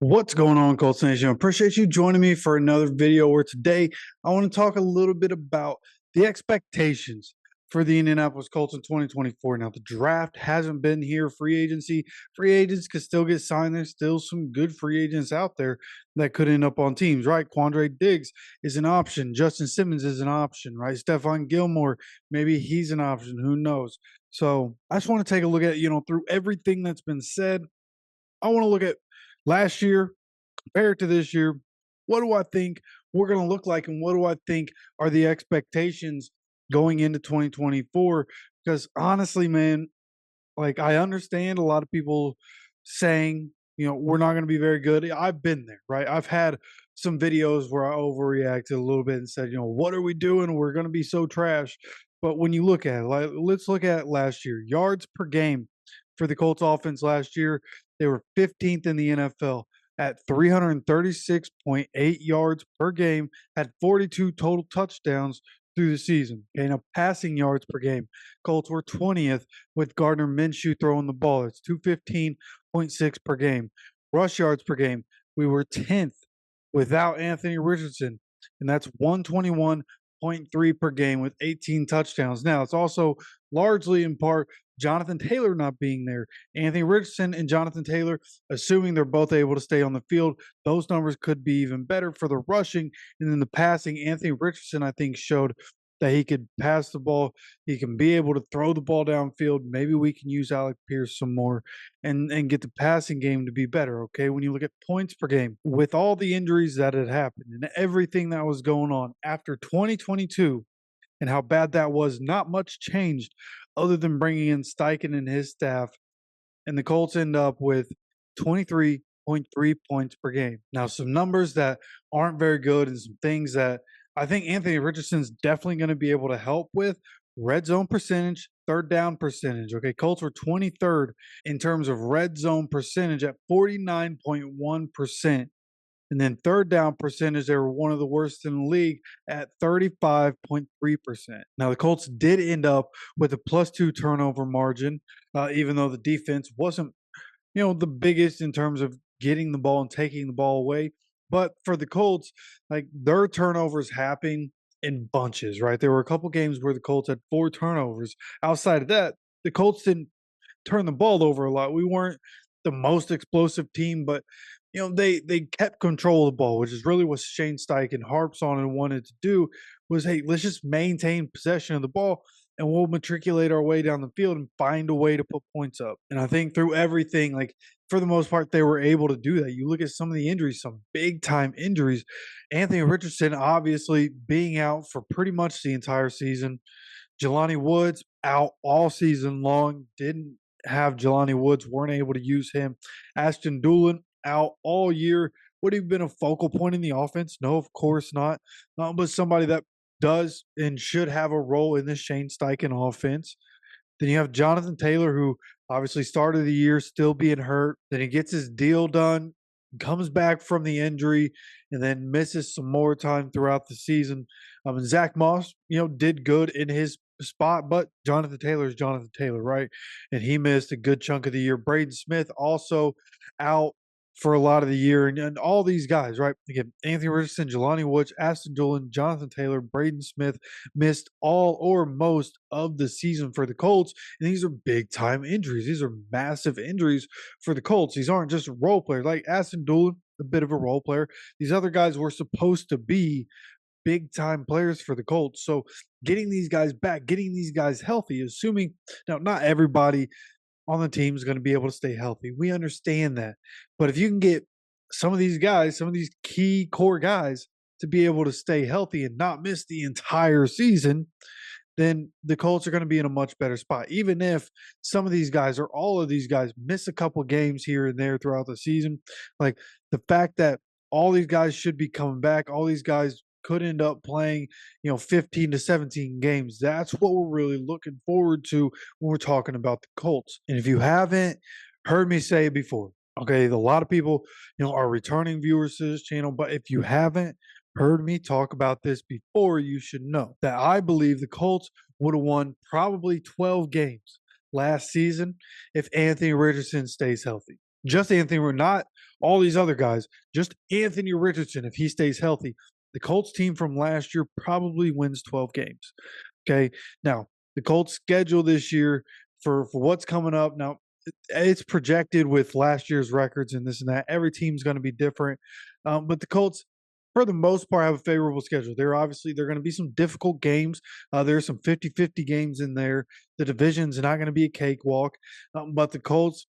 What's going on, Colts Nation? Appreciate you joining me for another video where today I want to talk a little bit about the expectations for the Indianapolis Colts in 2024. Now, the draft hasn't been here. Free agency, free agents could still get signed. There's still some good free agents out there that could end up on teams, right? Quandre Diggs is an option. Justin Simmons is an option, right? Stephon Gilmore, maybe he's an option. Who knows? So I just want to take a look at, through everything that's been said, I want to look at last year, compare it to this year. What do I think we're going to look like, and what do I think are the expectations going into 2024? Because honestly, man, like I understand a lot of people saying, we're not going to be very good. I've been there, right? I've had some videos where I overreacted a little bit and said, what are we doing? We're going to be so trash. But when you look at it, like, let's look at last year. Yards per game for the Colts offense last year, they were 15th in the NFL at 336.8 yards per game, had 42 total touchdowns through the season. Okay, now passing yards per game, Colts were 20th with Gardner Minshew throwing the ball. It's 215.6 per game. Rush yards per game, we were 10th without Anthony Richardson, and that's 121.3 per game with 18 touchdowns. Now, it's also largely in part Jonathan Taylor not being there. Anthony Richardson and Jonathan Taylor, assuming they're both able to stay on the field, those numbers could be even better for the rushing. And then the passing, Anthony Richardson, I think, showed that he could pass the ball. He can be able to throw the ball downfield. Maybe we can use Alec Pierce some more and get the passing game to be better. Okay. When you look at points per game, with all the injuries that had happened and everything that was going on after 2022 and how bad that was, not much changed other than bringing in Steichen and his staff. And the Colts end up with 23.3 points per game. Now, some numbers that aren't very good and some things that I think Anthony Richardson's definitely going to be able to help with: red zone percentage, third down percentage. Okay, Colts were 23rd in terms of red zone percentage at 49.1%. And then third down percentage, they were one of the worst in the league at 35.3%. Now, the Colts did end up with a +2 turnover margin, even though the defense wasn't, the biggest in terms of getting the ball and taking the ball away. But for the Colts, like their turnovers happen in bunches, right? There were a couple games where the Colts had 4 turnovers. Outside of that, the Colts didn't turn the ball over a lot. We weren't the most explosive team, but they kept control of the ball, which is really what Shane Steichen harps on and wanted to do was, hey, let's just maintain possession of the ball and we'll matriculate our way down the field and find a way to put points up. And I think through everything, like for the most part, they were able to do that. You look at some of the injuries, some big time injuries. Anthony Richardson obviously being out for pretty much the entire season. Jelani Woods out all season long. Didn't have Jelani Woods, weren't able to use him. Ashton Dulin out all year. Would he have been a focal point in the offense? No, of course not. But somebody that does and should have a role in this Shane Steichen offense. Then you have Jonathan Taylor, who obviously started the year still being hurt. Then he gets his deal done, comes back from the injury, and then misses some more time throughout the season. And Zach Moss, did good in his spot, but Jonathan Taylor is Jonathan Taylor, right? And he missed a good chunk of the year. Braden Smith also out for a lot of the year, and all these guys, right? Again, Anthony Richardson, Jelani Woods, Ashton Dulin, Jonathan Taylor, Braden Smith missed all or most of the season for the Colts. And these are big time injuries. These are massive injuries for the Colts. These aren't just role players. Like Ashton Dulin, a bit of a role player. These other guys were supposed to be big time players for the Colts. So getting these guys back, getting these guys healthy, assuming now not everybody on the team is going to be able to stay healthy. We understand that. But if you can get some of these guys, some of these key core guys to be able to stay healthy and not miss the entire season, then the Colts are going to be in a much better spot. Even if some of these guys or all of these guys miss a couple games here and there throughout the season, like the fact that all these guys should be coming back, all these guys could end up playing, 15 to 17 games. That's what we're really looking forward to when we're talking about the Colts. And if you haven't heard me say it before, okay, a lot of people, are returning viewers to this channel, but if you haven't heard me talk about this before, you should know that I believe the Colts would have won probably 12 games last season if Anthony Richardson stays healthy. Just Anthony, not all these other guys, just Anthony Richardson, if he stays healthy, the Colts team from last year probably wins 12 games. Okay. Now, the Colts schedule this year for what's coming up. Now, it's projected with last year's records and this and that. Every team's going to be different. But the Colts, for the most part, have a favorable schedule. They're going to be some difficult games. There's some 50-50 games in there. The division's not going to be a cakewalk. But the Colts,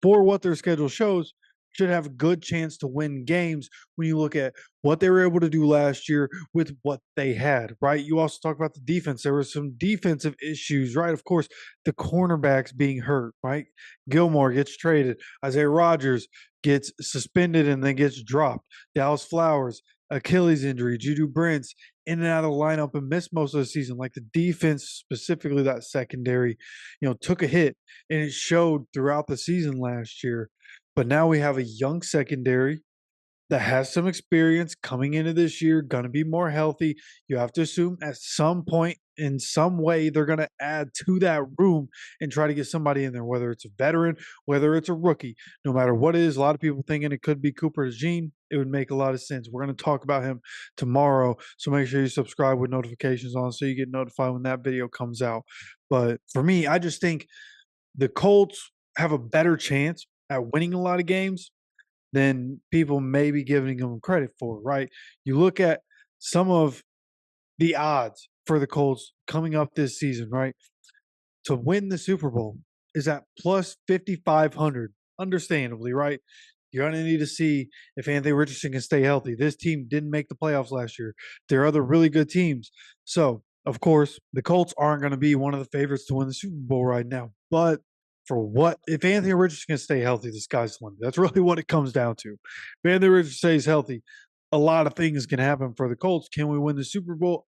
for what their schedule shows, should have a good chance to win games when you look at what they were able to do last year with what they had, right? You also talk about the defense. There were some defensive issues, right? Of course, the cornerbacks being hurt, right? Gilmore gets traded. Isaiah Rodgers gets suspended and then gets dropped. Dallas Flowers, Achilles injury. Juju Brents in and out of the lineup and missed most of the season. Like the defense, specifically that secondary, took a hit, and it showed throughout the season last year. But now we have a young secondary that has some experience coming into this year, going to be more healthy. You have to assume at some point, in some way, they're going to add to that room and try to get somebody in there, whether it's a veteran, whether it's a rookie, no matter what it is. A lot of people thinking it could be Cooper DeJean. It would make a lot of sense. We're going to talk about him tomorrow. So make sure you subscribe with notifications on so you get notified when that video comes out. But for me, I just think the Colts have a better chance at winning a lot of games than people may be giving them credit for, right? You look at some of the odds for the Colts coming up this season, right? To win the Super Bowl is at plus 5,500, understandably, right? You're going to need to see if Anthony Richardson can stay healthy. This team didn't make the playoffs last year. There are other really good teams. So, of course, the Colts aren't going to be one of the favorites to win the Super Bowl right now. But for what, if Anthony Richardson can stay healthy, the sky's the limit. That's really what it comes down to. If Anthony Richardson stays healthy, a lot of things can happen for the Colts. Can we win the Super Bowl?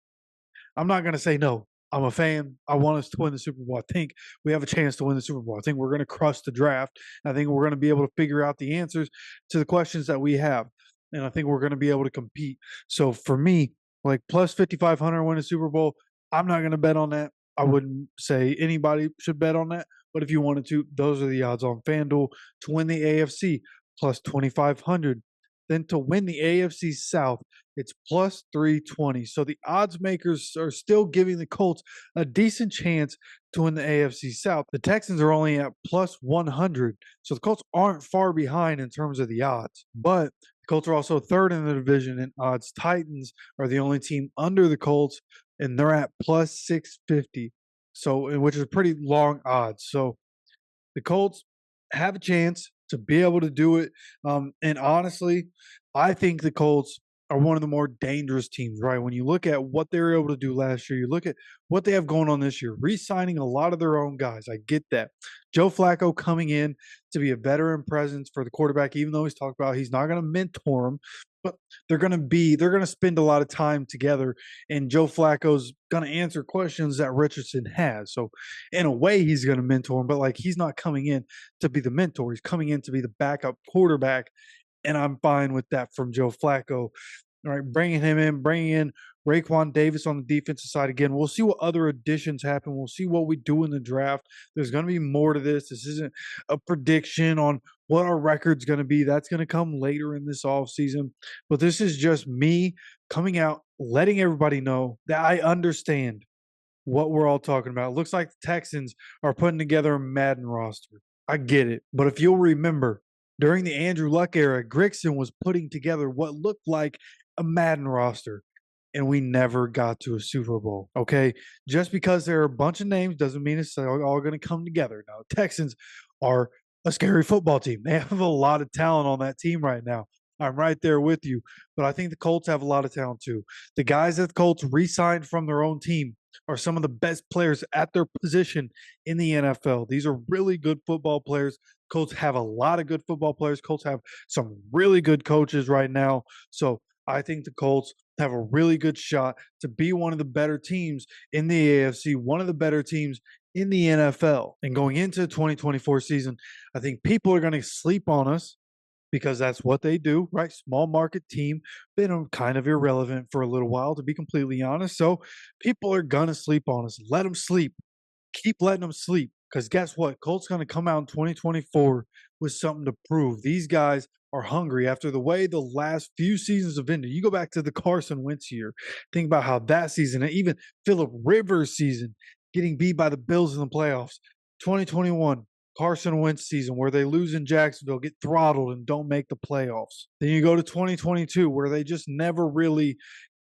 I'm not going to say no. I'm a fan. I want us to win the Super Bowl. I think we have a chance to win the Super Bowl. I think we're going to crush the draft. I think we're going to be able to figure out the answers to the questions that we have. And I think we're going to be able to compete. So for me, like plus 5,500 win a Super Bowl, I'm not going to bet on that. I wouldn't say anybody should bet on that. But if you wanted to, those are the odds on FanDuel to win the AFC plus 2,500. Then to win the AFC South, it's plus 320. So the odds makers are still giving the Colts a decent chance to win the AFC South. The Texans are only at plus 100. So the Colts aren't far behind in terms of the odds. But the Colts are also third in the division in odds. Titans are the only team under the Colts, and they're at plus 650. So, which is pretty long odds. So the Colts have a chance to be able to do it. And honestly, I think the Colts are one of the more dangerous teams, right? When you look at what they were able to do last year, you look at what they have going on this year, re-signing a lot of their own guys. I get that. Joe Flacco coming in to be a veteran presence for the quarterback, even though he's talked about he's not going to mentor him, but they're going to spend a lot of time together, and Joe Flacco's going to answer questions that Richardson has. So in a way, he's going to mentor him, but like he's not coming in to be the mentor. He's coming in to be the backup quarterback, and I'm fine with that from Joe Flacco. All right, bringing him in, bringing in Raekwon Davis on the defensive side again. We'll see what other additions happen. We'll see what we do in the draft. There's going to be more to this. This isn't a prediction on what our record's going to be. That's going to come later in this offseason. But this is just me coming out, letting everybody know that I understand what we're all talking about. It looks like the Texans are putting together a Madden roster. I get it. But if you'll remember, during the Andrew Luck era, Grigson was putting together what looked like a Madden roster, and we never got to a Super Bowl. Okay, just because there are a bunch of names doesn't mean it's all going to come together. Now, Texans are a scary football team. They have a lot of talent on that team right now. I'm right there with you, but I think the Colts have a lot of talent too. The guys that the Colts re-signed from their own team are some of the best players at their position in the NFL. These are really good football players. Colts have a lot of good football players. Colts have some really good coaches right now. So I think the Colts have a really good shot to be one of the better teams in the AFC, one of the better teams in the NFL. And going into the 2024 season, I think people are going to sleep on us because that's what they do, right? Small market team, been kind of irrelevant for a little while, to be completely honest. So people are going to sleep on us. Let them sleep. Keep letting them sleep. Because guess what? Colts going to come out in 2024 with something to prove. These guys are hungry after the way the last few seasons have ended. You go back to the Carson Wentz year, think about how that season, and even Philip Rivers' season, getting beat by the Bills in the playoffs. 2021, Carson Wentz season where they lose in Jacksonville, get throttled, and don't make the playoffs. Then you go to 2022 where they just never really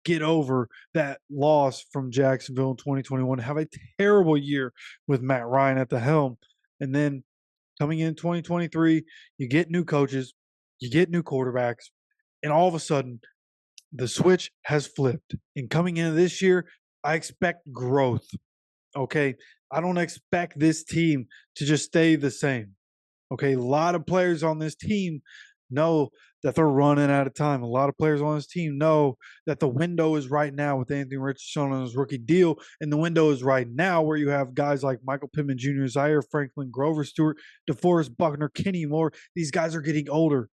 get over that loss from Jacksonville in 2021, have a terrible year with Matt Ryan at the helm. And then coming in 2023, you get new coaches, you get new quarterbacks, and all of a sudden the switch has flipped. And coming into this year, I expect growth. Okay. I don't expect this team to just stay the same. Okay. A lot of players on this team know that they're running out of time. A lot of players on this team know that the window is right now with Anthony Richardson on his rookie deal. And the window is right now where you have guys like Michael Pittman Jr., Zaire Franklin, Grover Stewart, DeForest Buckner, Kenny Moore. These guys are getting older.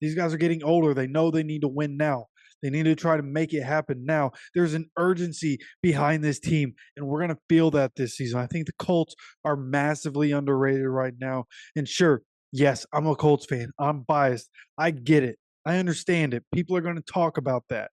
These guys are getting older. They know they need to win now. They need to try to make it happen now. There's an urgency behind this team, and we're going to feel that this season. I think the Colts are massively underrated right now. And sure, yes, I'm a Colts fan. I'm biased. I get it. I understand it. People are going to talk about that.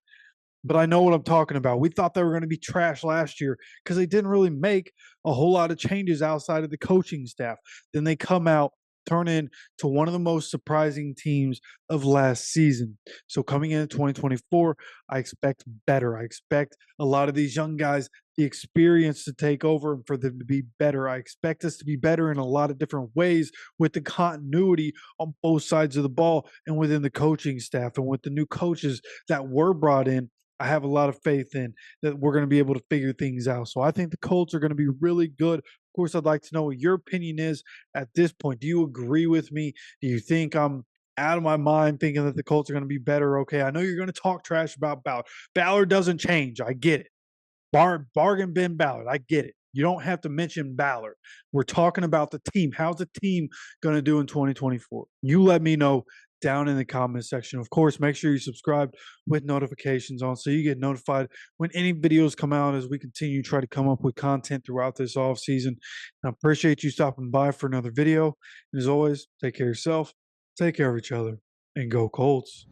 But I know what I'm talking about. We thought they were going to be trash last year because they didn't really make a whole lot of changes outside of the coaching staff. Then they come out, turn into one of the most surprising teams of last season. So coming into 2024, I expect better. I expect a lot of these young guys the experience to take over and for them to be better. I expect us to be better in a lot of different ways with the continuity on both sides of the ball and within the coaching staff and with the new coaches that were brought in. I have a lot of faith in that we're going to be able to figure things out. So I think the Colts are going to be really good. Of course, I'd like to know what your opinion is at this point. Do you agree with me? Do you think I'm out of my mind thinking that the Colts are going to be better? Okay, I know you're going to talk trash about Ballard. Ballard doesn't change. I get it. Bargain bin Ballard. I get it. You don't have to mention Ballard. We're talking about the team. How's the team going to do in 2024? You let me know down in the comment section. Of course, make sure you subscribe with notifications on so you get notified when any videos come out as we continue to try to come up with content throughout this off season. I appreciate you stopping by for another video. And as always, take care of yourself, take care of each other, and go Colts.